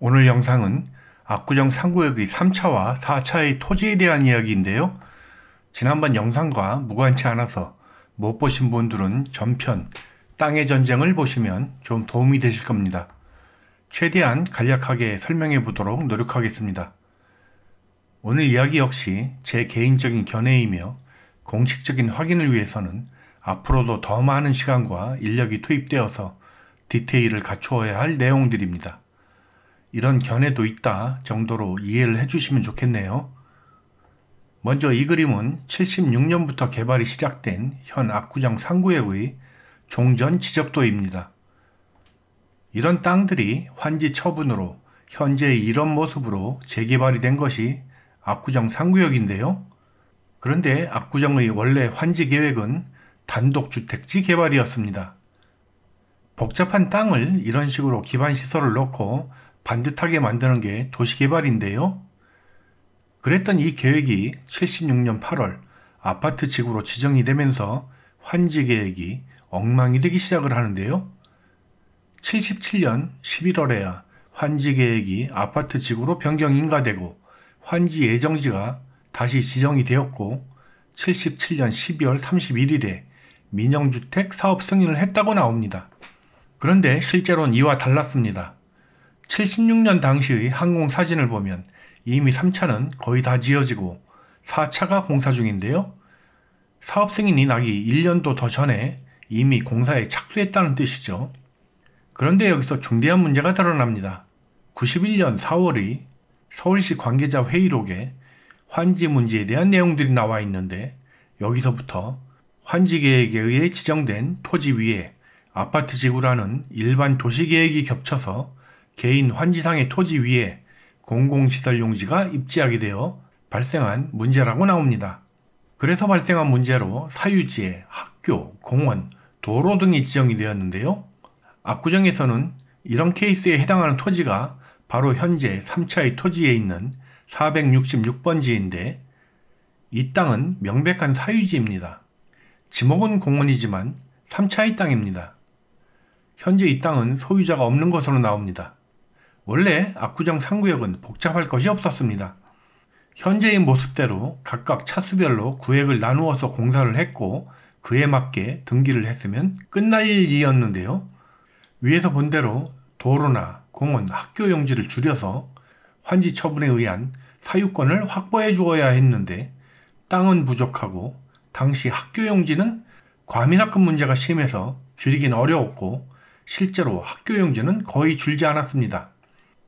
오늘 영상은 압구정 3구역의 3차와 4차의 토지에 대한 이야기인데요. 지난번 영상과 무관치 않아서 못 보신 분들은 전편 땅의 전쟁을 보시면 좀 도움이 되실 겁니다. 최대한 간략하게 설명해 보도록 노력하겠습니다. 오늘 이야기 역시 제 개인적인 견해이며 공식적인 확인을 위해서는 앞으로도 더 많은 시간과 인력이 투입되어서 디테일을 갖추어야 할 내용들입니다. 이런 견해도 있다 정도로 이해를 해주시면 좋겠네요. 먼저 이 그림은 76년부터 개발이 시작된 현 압구정 3구역의 종전 지적도입니다. 이런 땅들이 환지 처분으로 현재 이런 모습으로 재개발이 된 것이 압구정 3구역인데요. 그런데 압구정의 원래 환지 계획은 단독주택지 개발이었습니다. 복잡한 땅을 이런 식으로 기반시설을 놓고 반듯하게 만드는 게 도시개발인데요. 그랬던 이 계획이 76년 8월 아파트 지구로 지정이 되면서 환지 계획이 엉망이 되기 시작을 하는데요. 77년 11월에야 환지 계획이 아파트 지구로 변경 인가되고 환지 예정지가 다시 지정이 되었고 77년 12월 31일에 민영주택 사업 승인을 했다고 나옵니다. 그런데 실제로는 이와 달랐습니다. 76년 당시의 항공 사진을 보면 이미 3차는 거의 다 지어지고 4차가 공사 중인데요. 사업 승인이 나기 1년도 더 전에 이미 공사에 착수했다는 뜻이죠. 그런데 여기서 중대한 문제가 드러납니다. 91년 4월의 서울시 관계자 회의록에 환지 문제에 대한 내용들이 나와 있는데 여기서부터 환지 계획에 의해 지정된 토지 위에 아파트 지구라는 일반 도시계획이 겹쳐서 개인 환지상의 토지 위에 공공시설 용지가 입지하게 되어 발생한 문제라고 나옵니다. 그래서 발생한 문제로 사유지에 학교, 공원, 도로 등이 지정이 되었는데요. 압구정에서는 이런 케이스에 해당하는 토지가 바로 현재 3차의 토지에 있는 466번지인데 이 땅은 명백한 사유지입니다. 지목은 공원이지만 3차의 땅입니다. 현재 이 땅은 소유자가 없는 것으로 나옵니다. 원래 압구정 3구역은 복잡할 것이 없었습니다. 현재의 모습대로 각각 차수별로 구획을 나누어서 공사를 했고 그에 맞게 등기를 했으면 끝날 일이었는데요. 위에서 본 대로 도로나 공원, 학교 용지를 줄여서 환지 처분에 의한 사유권을 확보해 주어야 했는데 땅은 부족하고 당시 학교 용지는 과밀합금 문제가 심해서 줄이긴 어려웠고 실제로 학교 용지는 거의 줄지 않았습니다.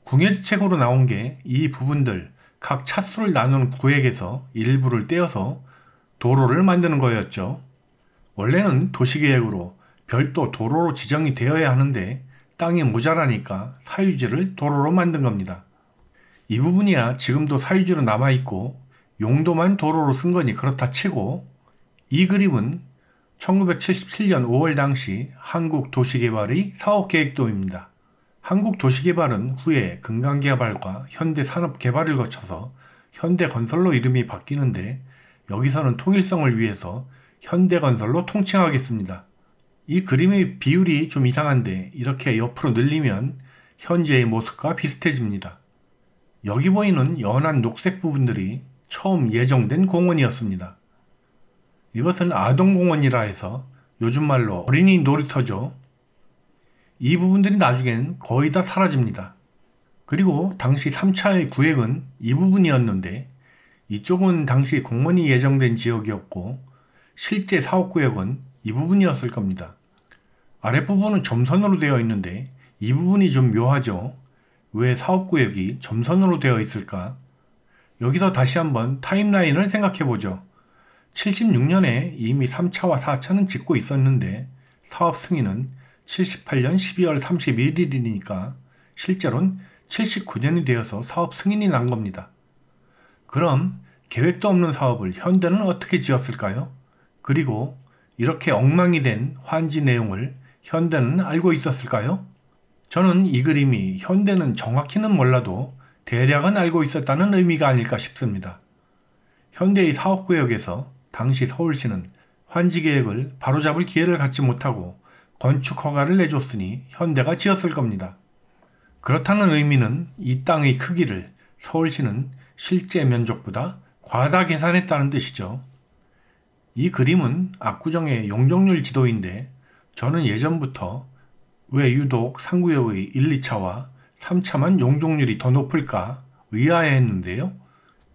궁예지책으로 나온 게 이 부분들 각 차수를 나눈 구획에서 일부를 떼어서 도로를 만드는 거였죠. 원래는 도시계획으로 별도 도로로 지정이 되어야 하는데 땅이 모자라니까 사유지를 도로로 만든 겁니다. 이 부분이야 지금도 사유지로 남아있고 용도만 도로로 쓴 거니 그렇다 치고 이 그림은 1977년 5월 당시 한국도시개발의 사업계획도입니다. 한국도시개발은 후에 금강개발과 현대산업개발을 거쳐서 현대건설로 이름이 바뀌는데 여기서는 통일성을 위해서 현대건설로 통칭하겠습니다. 이 그림의 비율이 좀 이상한데 이렇게 옆으로 늘리면 현재의 모습과 비슷해집니다. 여기 보이는 연한 녹색 부분들이 처음 예정된 공원이었습니다. 이것은 아동공원이라 해서 요즘 말로 어린이 놀이터죠. 이 부분들이 나중엔 거의 다 사라집니다. 그리고 당시 3차의 구획은 이 부분이었는데 이쪽은 당시 공원이 예정된 지역이었고 실제 사업구역은 이 부분이었을 겁니다. 아랫부분은 점선으로 되어 있는데 이 부분이 좀 묘하죠. 왜 사업구역이 점선으로 되어 있을까? 여기서 다시 한번 타임라인을 생각해보죠. 76년에 이미 3차와 4차는 짓고 있었는데 사업 승인은 78년 12월 31일이니까 실제로는 79년이 되어서 사업 승인이 난 겁니다. 그럼 계획도 없는 사업을 현대는 어떻게 지었을까요? 그리고 이렇게 엉망이 된 환지 내용을 현대는 알고 있었을까요? 저는 이 그림이 현대는 정확히는 몰라도 대략은 알고 있었다는 의미가 아닐까 싶습니다. 현대의 사업구역에서 당시 서울시는 환지 계획을 바로잡을 기회를 갖지 못하고 건축 허가를 내줬으니 현대가 지었을 겁니다. 그렇다는 의미는 이 땅의 크기를 서울시는 실제 면적보다 과다 계산했다는 뜻이죠. 이 그림은 압구정의 용적률 지도인데 저는 예전부터 왜 유독 상구역의 1, 2차와 3차만 용적률이 더 높을까 의아해했는데요.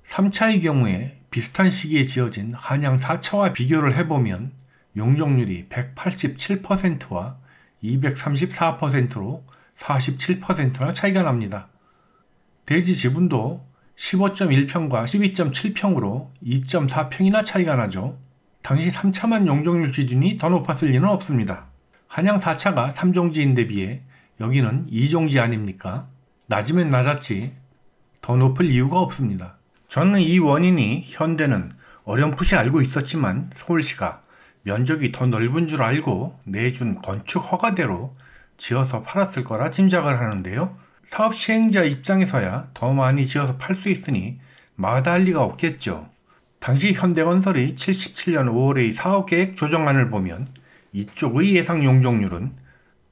3차의 경우에 비슷한 시기에 지어진 한양 4차와 비교를 해보면 용적률이 187%와 234%로 47%나 차이가 납니다. 대지 지분도 15.1평과 12.7평으로 2.4평이나 차이가 나죠. 당시 3차만 용적률 기준이 더 높았을 리는 없습니다. 한양 4차가 3종지인데 비해 여기는 2종지 아닙니까? 낮으면 낮았지 더 높을 이유가 없습니다. 저는 이 원인이 현대는 어렴풋이 알고 있었지만 서울시가 면적이 더 넓은 줄 알고 내준 건축 허가대로 지어서 팔았을 거라 짐작을 하는데요. 사업 시행자 입장에서야 더 많이 지어서 팔 수 있으니 마다할 리가 없겠죠. 당시 현대건설이 77년 5월의 사업계획 조정안을 보면 이쪽의 예상 용적률은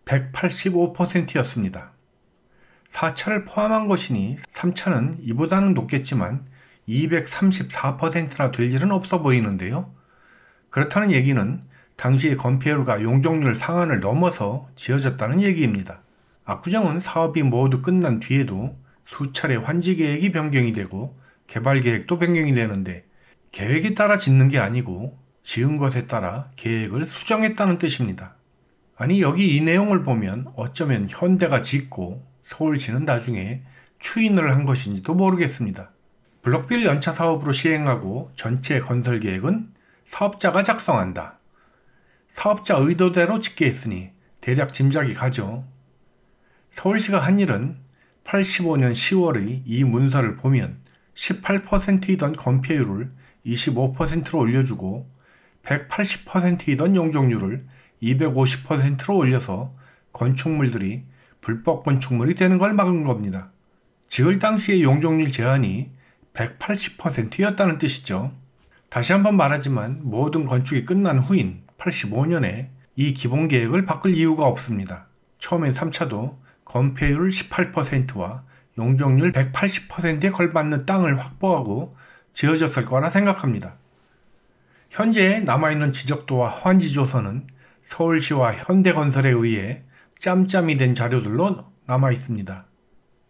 185%였습니다. 4차를 포함한 것이니 3차는 이보다는 높겠지만 234%나 될 일은 없어 보이는데요. 그렇다는 얘기는 당시의 건폐율과 용적률 상한을 넘어서 지어졌다는 얘기입니다. 압구정은 사업이 모두 끝난 뒤에도 수차례 환지 계획이 변경이 되고 개발 계획도 변경이 되는데 계획에 따라 짓는 게 아니고 지은 것에 따라 계획을 수정했다는 뜻입니다. 아니 여기 이 내용을 보면 어쩌면 현대가 짓고 서울시는 나중에 추인을 한 것인지도 모르겠습니다. 블록빌 연차 사업으로 시행하고 전체 건설 계획은 사업자가 작성한다. 사업자 의도대로 짓게 했으니 대략 짐작이 가죠. 서울시가 한 일은 85년 10월의 이 문서를 보면 18%이던 건폐율을 25%로 올려주고 180%이던 용적률을 250%로 올려서 건축물들이 불법 건축물이 되는 걸 막은 겁니다. 지을 당시의 용적률 제한이 180%였다는 뜻이죠. 다시 한번 말하지만 모든 건축이 끝난 후인 85년에 이 기본 계획을 바꿀 이유가 없습니다. 처음엔 3차도 건폐율 18%와 용적률 180%에 걸맞는 땅을 확보하고 지어졌을 거라 생각합니다. 현재 남아있는 지적도와 환지 조서는 서울시와 현대건설에 의해 짬짬이 된 자료들로 남아있습니다.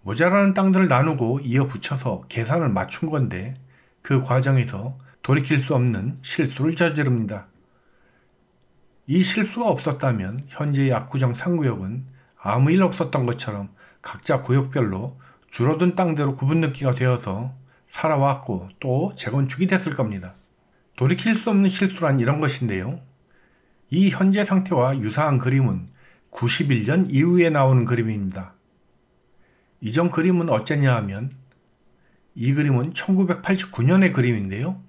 모자라는 땅들을 나누고 이어 붙여서 계산을 맞춘 건데 그 과정에서 돌이킬 수 없는 실수를 저지릅니다. 이 실수가 없었다면 현재의 압구정 상구역은 아무 일 없었던 것처럼 각자 구역별로 줄어든 땅대로 구분등기가 되어서 살아왔고 또 재건축이 됐을 겁니다. 돌이킬 수 없는 실수란 이런 것인데요. 이 현재 상태와 유사한 그림은 91년 이후에 나오는 그림입니다. 이전 그림은 어쩌냐 하면 이 그림은 1989년의 그림인데요.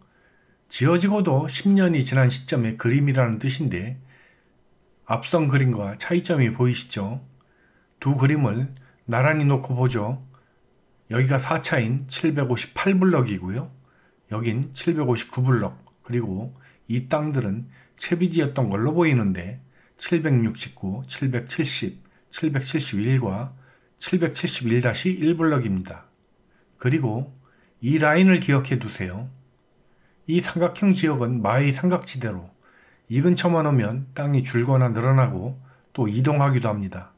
지어지고도 10년이 지난 시점의 그림이라는 뜻인데 앞선 그림과 차이점이 보이시죠? 두 그림을 나란히 놓고 보죠. 여기가 4차인 758블럭이고요. 여긴 759블럭 그리고 이 땅들은 채비지였던 걸로 보이는데 769, 770, 771과 771-1블럭입니다. 그리고 이 라인을 기억해 두세요. 이 삼각형 지역은 마의 삼각지대로 이 근처만 오면 땅이 줄거나 늘어나고 또 이동하기도 합니다.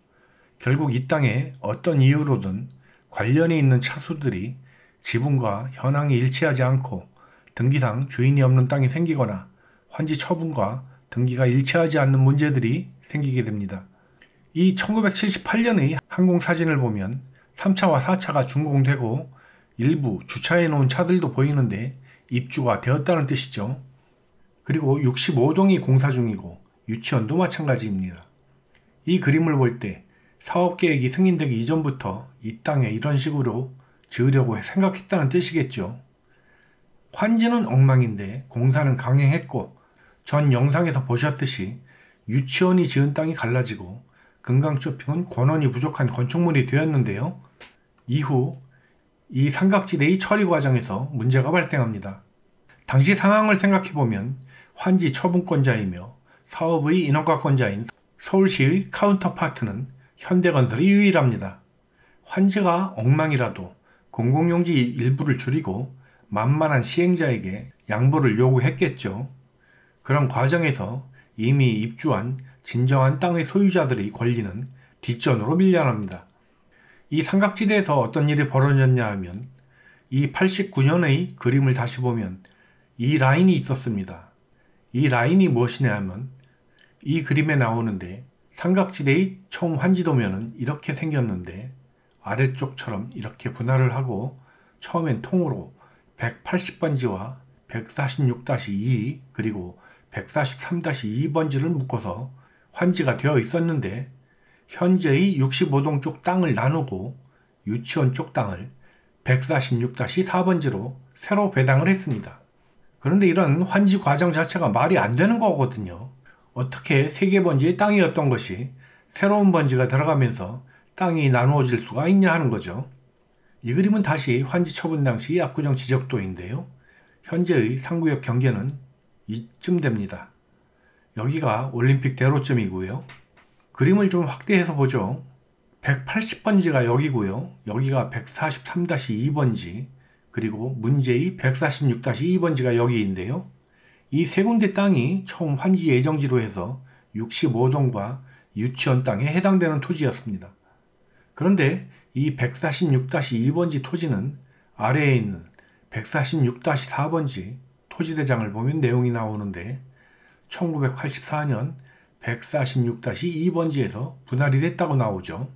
결국 이 땅에 어떤 이유로든 관련이 있는 차수들이 지분과 현황이 일치하지 않고 등기상 주인이 없는 땅이 생기거나 환지 처분과 등기가 일치하지 않는 문제들이 생기게 됩니다. 이 1978년의 항공사진을 보면 3차와 4차가 준공되고 일부 주차해 놓은 차들도 보이는데 입주가 되었다는 뜻이죠. 그리고 65동이 공사 중이고 유치원도 마찬가지입니다. 이 그림을 볼 때 사업계획이 승인되기 이전부터 이 땅에 이런 식으로 지으려고 생각했다는 뜻이겠죠. 환지는 엉망인데 공사는 강행했고 전 영상에서 보셨듯이 유치원이 지은 땅이 갈라지고 금강쇼핑은 권원이 부족한 건축물이 되었는데요. 이후 이 삼각지대의 처리 과정에서 문제가 발생합니다. 당시 상황을 생각해보면 환지 처분권자이며 사업의 인허가권자인 서울시의 카운터파트는 현대건설이 유일합니다. 환지가 엉망이라도 공공용지 일부를 줄이고 만만한 시행자에게 양보를 요구했겠죠. 그런 과정에서 이미 입주한 진정한 땅의 소유자들의 권리는 뒷전으로 밀려납니다. 이 삼각지대에서 어떤 일이 벌어졌냐 하면 이 89년의 그림을 다시 보면 이 라인이 있었습니다. 이 라인이 무엇이냐 하면 이 그림에 나오는데 삼각지대의 총 환지도면은 이렇게 생겼는데 아래쪽처럼 이렇게 분할을 하고 처음엔 통으로 180번지와 146-2 그리고 143-2번지를 묶어서 환지가 되어 있었는데 현재의 65동 쪽 땅을 나누고 유치원 쪽 땅을 146-4번지로 새로 배당을 했습니다. 그런데 이런 환지 과정 자체가 말이 안 되는 거거든요. 어떻게 3개 번지의 땅이었던 것이 새로운 번지가 들어가면서 땅이 나누어질 수가 있냐 하는 거죠. 이 그림은 다시 환지 처분 당시 압구정 지적도인데요. 현재의 상구역 경계는 이쯤 됩니다. 여기가 올림픽 대로점이고요. 그림을 좀 확대해서 보죠. 180번지가 여기고요. 여기가 143-2번지 그리고 문제의 146-2번지가 여기인데요. 이 세 군데 땅이 총 환지 예정지로 해서 65동과 유치원 땅에 해당되는 토지였습니다. 그런데 이 146-2번지 토지는 아래에 있는 146-4번지 토지대장을 보면 내용이 나오는데 1984년 146-2번지에서 분할이 됐다고 나오죠.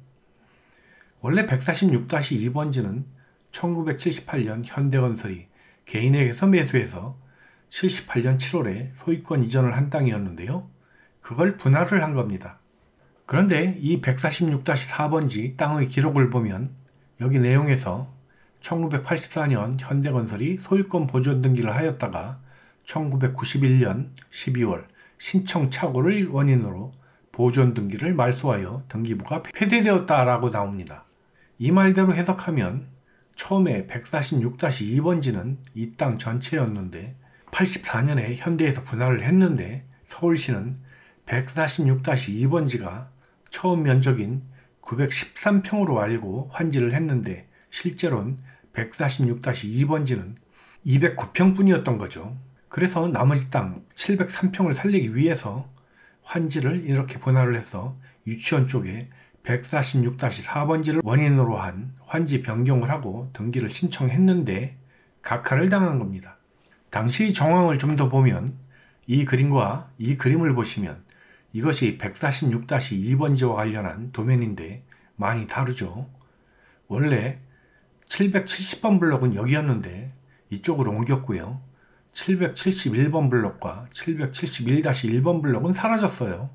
원래 146-2번지는 1978년 현대건설이 개인에게서 매수해서 78년 7월에 소유권 이전을 한 땅이었는데요. 그걸 분할을 한 겁니다. 그런데 이 146-4번지 땅의 기록을 보면 여기 내용에서 1984년 현대건설이 소유권 보존 등기를 하였다가 1991년 12월 신청 착오를 원인으로 보존 등기를 말소하여 등기부가 폐쇄되었다라고 나옵니다. 이 말대로 해석하면 처음에 146-2번지는 이 땅 전체였는데 84년에 현대에서 분할을 했는데 서울시는 146-2번지가 처음 면적인 913평으로 알고 환지를 했는데 실제로는 146-2번지는 209평뿐이었던 거죠. 그래서 나머지 땅 703평을 살리기 위해서 환지를 이렇게 분할을 해서 유치원 쪽에 146-4번지를 원인으로 한 환지 변경을 하고 등기를 신청했는데 각하를 당한 겁니다. 당시 정황을 좀 더 보면 이 그림과 이 그림을 보시면 이것이 146-2번지와 관련한 도면인데 많이 다르죠. 원래 770번 블록은 여기였는데 이쪽으로 옮겼고요. 771번 블록과 771-1번 블록은 사라졌어요.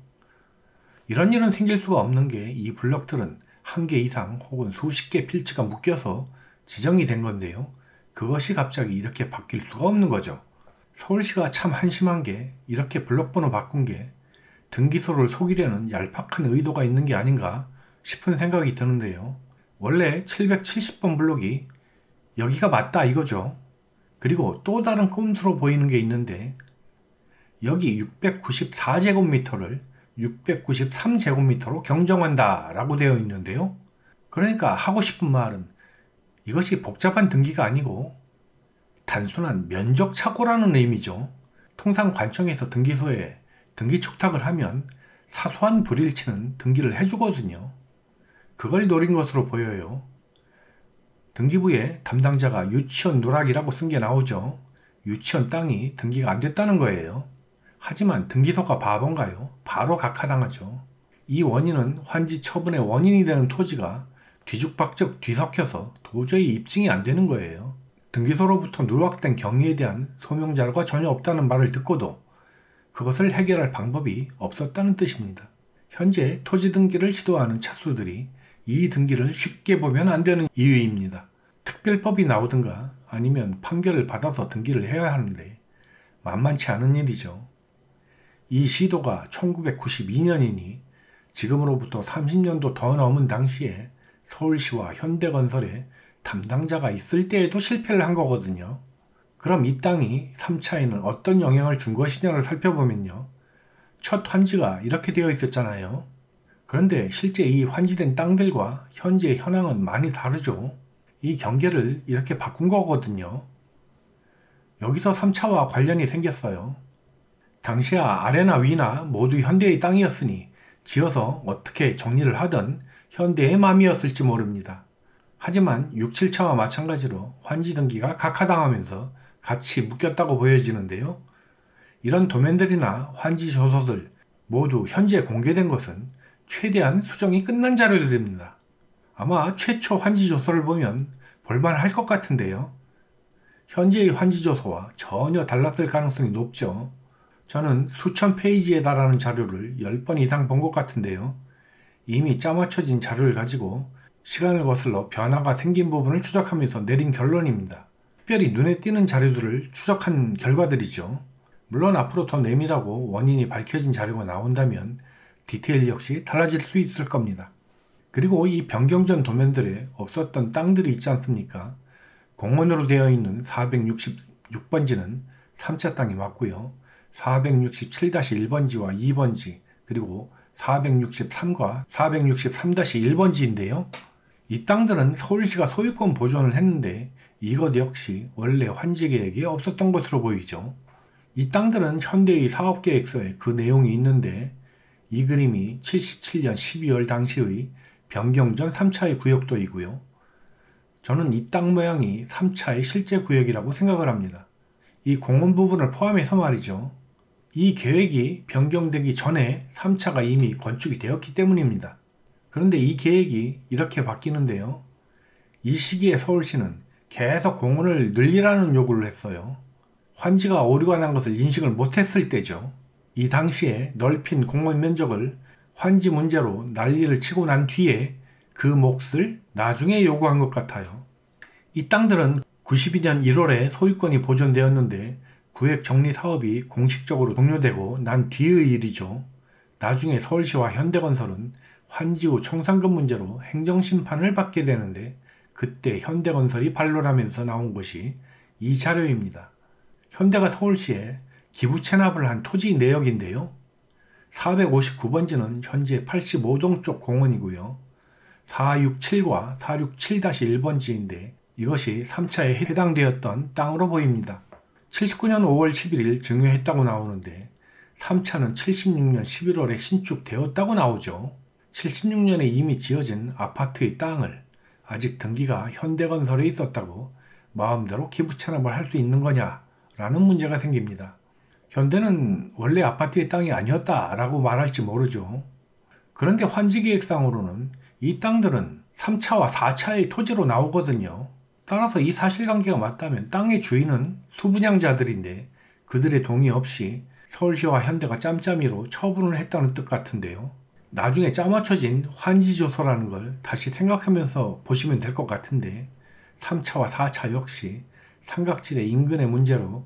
이런 일은 생길 수가 없는 게 이 블록들은 한 개 이상 혹은 수십 개 필지가 묶여서 지정이 된 건데요. 그것이 갑자기 이렇게 바뀔 수가 없는 거죠. 서울시가 참 한심한 게 이렇게 블록 번호 바꾼 게 등기소를 속이려는 얄팍한 의도가 있는 게 아닌가 싶은 생각이 드는데요. 원래 770번 블록이 여기가 맞다 이거죠. 그리고 또 다른 꼼수로 보이는 게 있는데 여기 694제곱미터를 693제곱미터로 경정한다 라고 되어 있는데요. 그러니까 하고 싶은 말은 이것이 복잡한 등기가 아니고 단순한 면적 착오라는 의미죠. 통상 관청에서 등기소에 등기 축탁을 하면 사소한 불일치는 등기를 해주거든요. 그걸 노린 것으로 보여요. 등기부에 담당자가 유치원 누락이라고 쓴 게 나오죠. 유치원 땅이 등기가 안 됐다는 거예요. 하지만 등기소가 바본가요? 바로 각하당하죠. 이 원인은 환지 처분의 원인이 되는 토지가 뒤죽박죽 뒤섞여서 도저히 입증이 안 되는 거예요. 등기소로부터 누락된 경위에 대한 소명 자료가 전혀 없다는 말을 듣고도 그것을 해결할 방법이 없었다는 뜻입니다. 현재 토지 등기를 시도하는 차수들이 이 등기를 쉽게 보면 안 되는 이유입니다. 특별법이 나오든가 아니면 판결을 받아서 등기를 해야 하는데 만만치 않은 일이죠. 이 시도가 1992년이니 지금으로부터 30년도 더 넘은 당시에 서울시와 현대건설에 담당자가 있을 때에도 실패를 한 거거든요. 그럼 이 땅이 3차에는 어떤 영향을 준 것이냐를 살펴보면요. 첫 환지가 이렇게 되어 있었잖아요. 그런데 실제 이 환지된 땅들과 현재의 현황은 많이 다르죠. 이 경계를 이렇게 바꾼 거거든요. 여기서 3차와 관련이 생겼어요. 당시야 아래나 위나 모두 현대의 땅이었으니 지어서 어떻게 정리를 하든 현대의 맘이었을지 모릅니다. 하지만 6, 7차와 마찬가지로 환지 등기가 각하당하면서 같이 묶였다고 보여지는데요. 이런 도면들이나 환지 조서들 모두 현재 공개된 것은 최대한 수정이 끝난 자료들입니다. 아마 최초 환지 조서를 보면 볼만할 것 같은데요. 현재의 환지 조서와 전혀 달랐을 가능성이 높죠. 저는 수천 페이지에 달하는 자료를 10번 이상 본 것 같은데요. 이미 짜맞춰진 자료를 가지고 시간을 거슬러 변화가 생긴 부분을 추적하면서 내린 결론입니다. 특별히 눈에 띄는 자료들을 추적한 결과들이죠. 물론 앞으로 더 내밀하고 원인이 밝혀진 자료가 나온다면 디테일 역시 달라질 수 있을 겁니다. 그리고 이 변경 전 도면들에 없었던 땅들이 있지 않습니까? 공원으로 되어 있는 466번지는 3차 땅이 맞고요. 467-1번지와 2번지 그리고 463과 463-1번지인데요. 이 땅들은 서울시가 소유권 보존을 했는데 이것 역시 원래 환지계획에 없었던 것으로 보이죠. 이 땅들은 현대의 사업계획서에 그 내용이 있는데 이 그림이 77년 12월 당시의 변경 전 3차의 구역도이고요. 저는 이 땅 모양이 3차의 실제 구역이라고 생각을 합니다. 이 공원 부분을 포함해서 말이죠. 이 계획이 변경되기 전에 3차가 이미 건축이 되었기 때문입니다. 그런데 이 계획이 이렇게 바뀌는데요. 이 시기에 서울시는 계속 공원을 늘리라는 요구를 했어요. 환지가 오류가 난 것을 인식을 못했을 때죠. 이 당시에 넓힌 공원 면적을 환지 문제로 난리를 치고 난 뒤에 그 몫을 나중에 요구한 것 같아요. 이 땅들은 92년 1월에 소유권이 보존되었는데 구획 정리 사업이 공식적으로 종료되고 난 뒤의 일이죠. 나중에 서울시와 현대건설은 환지 후 청산금 문제로 행정심판을 받게 되는데 그때 현대건설이 반론하면서 나온 것이 이 자료입니다. 현대가 서울시에 기부 체납을 한 토지 내역인데요. 459번지는 현재 85동 쪽 공원이고요. 467과 467-1번지인데 이것이 3차에 해당되었던 땅으로 보입니다. 79년 5월 11일 증여했다고 나오는데 3차는 76년 11월에 신축되었다고 나오죠. 76년에 이미 지어진 아파트의 땅을 아직 등기가 현대건설에 있었다고 마음대로 기부 체납을 할 수 있는 거냐라는 문제가 생깁니다. 현대는 원래 아파트의 땅이 아니었다라고 말할지 모르죠. 그런데 환지계획상으로는 이 땅들은 3차와 4차의 토지로 나오거든요. 따라서 이 사실관계가 맞다면 땅의 주인은 수분양자들인데 그들의 동의 없이 서울시와 현대가 짬짬이로 처분을 했다는 뜻 같은데요. 나중에 짜맞춰진 환지조서라는 걸 다시 생각하면서 보시면 될 것 같은데 3차와 4차 역시 삼각지대 인근의 문제로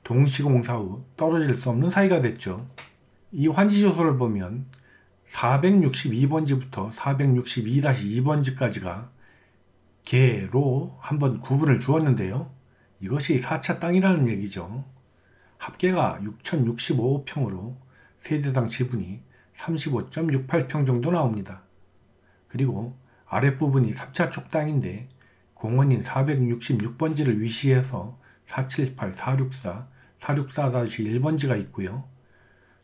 동시공사 후 떨어질 수 없는 사이가 됐죠. 이 환지조서를 보면 462번지부터 462-2번지까지가 개로 한번 구분을 주었는데요. 이것이 4차 땅이라는 얘기죠. 합계가 6065평으로 세대당 지분이 35.68평 정도 나옵니다. 그리고 아랫부분이 3차 쪽 땅인데 공원인 466번지를 위시해서 478, 464, 464-1번지가 있고요.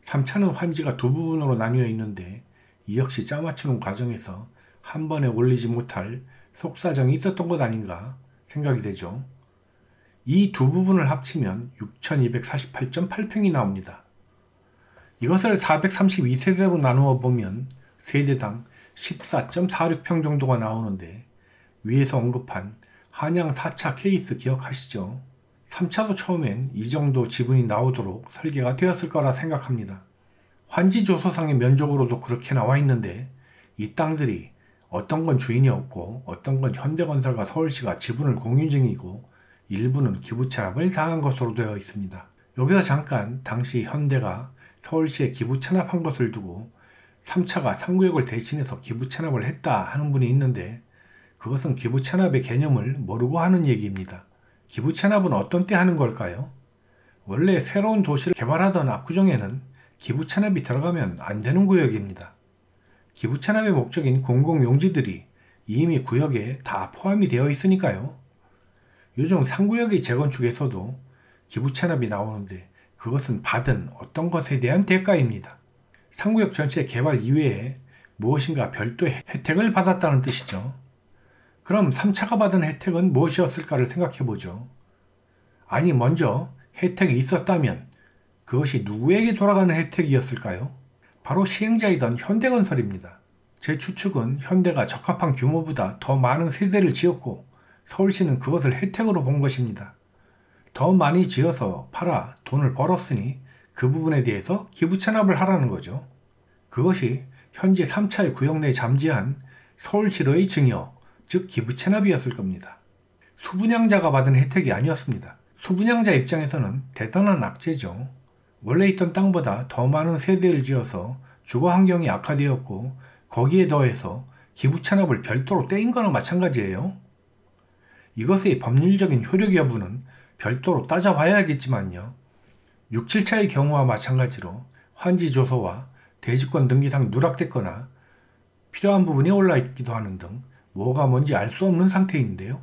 3차는 환지가 두 부분으로 나뉘어 있는데 이 역시 짜맞추는 과정에서 한 번에 올리지 못할 속사정이 있었던 것 아닌가 생각이 되죠. 이 두 부분을 합치면 6248.8평이 나옵니다. 이것을 432세대로 나누어 보면 세대당 14.46평 정도가 나오는데 위에서 언급한 한양 4차 케이스 기억하시죠? 3차도 처음엔 이 정도 지분이 나오도록 설계가 되었을 거라 생각합니다. 환지조서상의 면적으로도 그렇게 나와 있는데 이 땅들이 어떤 건 주인이 없고 어떤 건 현대건설과 서울시가 지분을 공유 중이고 일부는 기부체납을 당한 것으로 되어 있습니다. 여기서 잠깐 당시 현대가 서울시에 기부체납한 것을 두고 3차가 3구역을 대신해서 기부체납을 했다 하는 분이 있는데 그것은 기부체납의 개념을 모르고 하는 얘기입니다. 기부체납은 어떤 때 하는 걸까요? 원래 새로운 도시를 개발하던 압구정에는 기부체납이 들어가면 안 되는 구역입니다. 기부 체납의 목적인 공공용지들이 이미 구역에 다 포함이 되어 있으니까요. 요즘 상구역의 재건축에서도 기부 체납이 나오는데 그것은 받은 어떤 것에 대한 대가입니다. 상구역 전체 개발 이외에 무엇인가 별도의 혜택을 받았다는 뜻이죠. 그럼 3차가 받은 혜택은 무엇이었을까를 생각해보죠. 아니, 먼저 혜택이 있었다면 그것이 누구에게 돌아가는 혜택이었을까요? 바로 시행자이던 현대건설입니다. 제 추측은 현대가 적합한 규모보다 더 많은 세대를 지었고 서울시는 그것을 혜택으로 본 것입니다. 더 많이 지어서 팔아 돈을 벌었으니 그 부분에 대해서 기부 체납을 하라는 거죠. 그것이 현재 3차의 구역 내 잠재한 서울시로의 증여, 즉 기부 체납이었을 겁니다. 수분양자가 받은 혜택이 아니었습니다. 수분양자 입장에서는 대단한 악재죠. 원래 있던 땅보다 더 많은 세대를 지어서 주거 환경이 악화되었고 거기에 더해서 기부 체납을 별도로 떼인 거나 마찬가지예요. 이것의 법률적인 효력 여부는 별도로 따져봐야겠지만요. 6, 7차의 경우와 마찬가지로 환지 조서와 대지권 등기상 누락됐거나 필요한 부분이 올라있기도 하는 등 뭐가 뭔지 알 수 없는 상태인데요.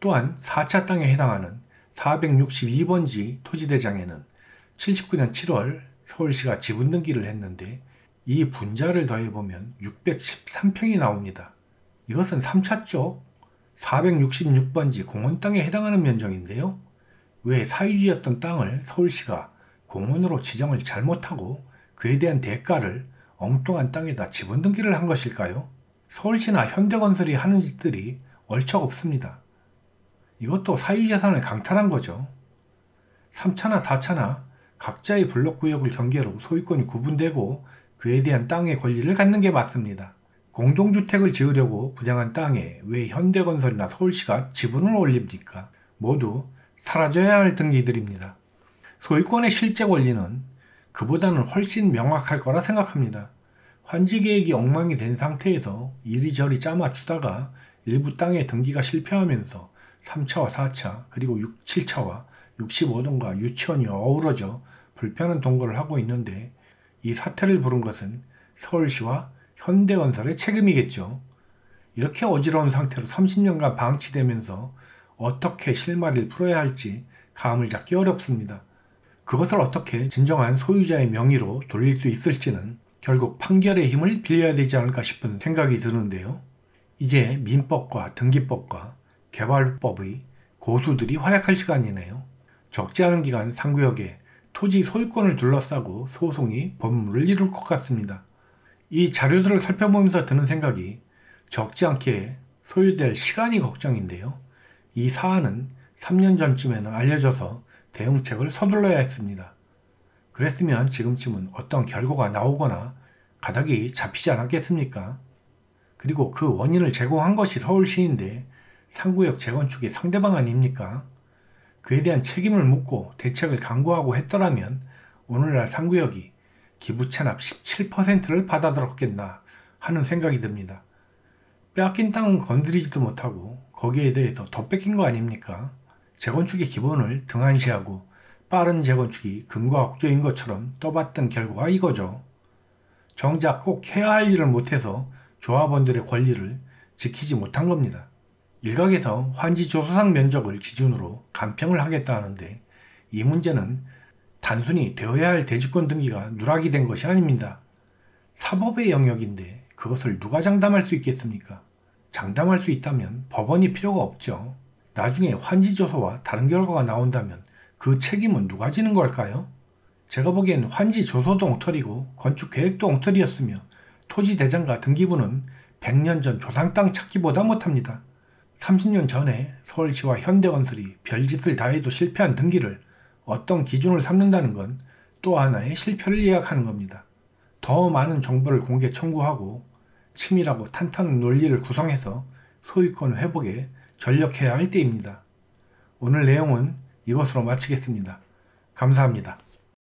또한 4차 땅에 해당하는 462번지 토지대장에는 79년 7월 서울시가 지분 등기를 했는데 이 분자를 더해보면 613평이 나옵니다. 이것은 3차 쪽 466번지 공원 땅에 해당하는 면적인데요. 왜 사유지였던 땅을 서울시가 공원으로 지정을 잘못하고 그에 대한 대가를 엉뚱한 땅에다 지분 등기를 한 것일까요? 서울시나 현대건설이 하는 짓들이 얼척 없습니다. 이것도 사유재산을 강탈한 거죠. 3차나 4차나 각자의 블록구역을 경계로 소유권이 구분되고 그에 대한 땅의 권리를 갖는 게 맞습니다. 공동주택을 지으려고 분양한 땅에 왜 현대건설이나 서울시가 지분을 올립니까? 모두 사라져야 할 등기들입니다. 소유권의 실제 권리는 그보다는 훨씬 명확할 거라 생각합니다. 환지계획이 엉망이 된 상태에서 이리저리 짜맞추다가 일부 땅의 등기가 실패하면서 3차와 4차 그리고 6, 7차와 65동과 유치원이 어우러져 불편한 동거를 하고 있는데 이 사태를 부른 것은 서울시와 현대건설의 책임이겠죠. 이렇게 어지러운 상태로 30년간 방치되면서 어떻게 실마리를 풀어야 할지 감을 잡기 어렵습니다. 그것을 어떻게 진정한 소유자의 명의로 돌릴 수 있을지는 결국 판결의 힘을 빌려야 되지 않을까 싶은 생각이 드는데요. 이제 민법과 등기법과 개발법의 고수들이 활약할 시간이네요. 적지 않은 기간 상구역에 토지 소유권을 둘러싸고 소송이 법무를 이룰 것 같습니다. 이 자료들을 살펴보면서 드는 생각이 적지 않게 소요될 시간이 걱정인데요. 이 사안은 3년 전쯤에는 알려져서 대응책을 서둘러야 했습니다. 그랬으면 지금쯤은 어떤 결과가 나오거나 가닥이 잡히지 않았겠습니까? 그리고 그 원인을 제공한 것이 서울시인데 상구역 재건축이 상대방 아닙니까? 그에 대한 책임을 묻고 대책을 강구하고 했더라면 오늘날 상구역이 기부채납 17%를 받아들었겠나 하는 생각이 듭니다. 빼앗긴 땅은 건드리지도 못하고 거기에 대해서 더 뺏긴 거 아닙니까? 재건축의 기본을 등한시하고 빠른 재건축이 금과 억조인 것처럼 떠받든 결과가 이거죠. 정작 꼭 해야 할 일을 못해서 조합원들의 권리를 지키지 못한 겁니다. 일각에서 환지조소상 면적을 기준으로 간평을 하겠다 하는데 이 문제는 단순히 되어야 할 대지권 등기가 누락이 된 것이 아닙니다. 사법의 영역인데 그것을 누가 장담할 수 있겠습니까? 장담할 수 있다면 법원이 필요가 없죠. 나중에 환지조서와 다른 결과가 나온다면 그 책임은 누가 지는 걸까요? 제가 보기엔 환지조서도 엉터리고 건축계획도 엉터리였으며 토지대장과 등기부는 100년 전 조상 땅 찾기보다 못합니다. 30년 전에 서울시와 현대건설이 별짓을 다해도 실패한 등기를 어떤 기준을 삼는다는 건 또 하나의 실패를 예약하는 겁니다. 더 많은 정보를 공개 청구하고 치밀하고 탄탄한 논리를 구성해서 소유권 회복에 전력해야 할 때입니다. 오늘 내용은 이것으로 마치겠습니다. 감사합니다.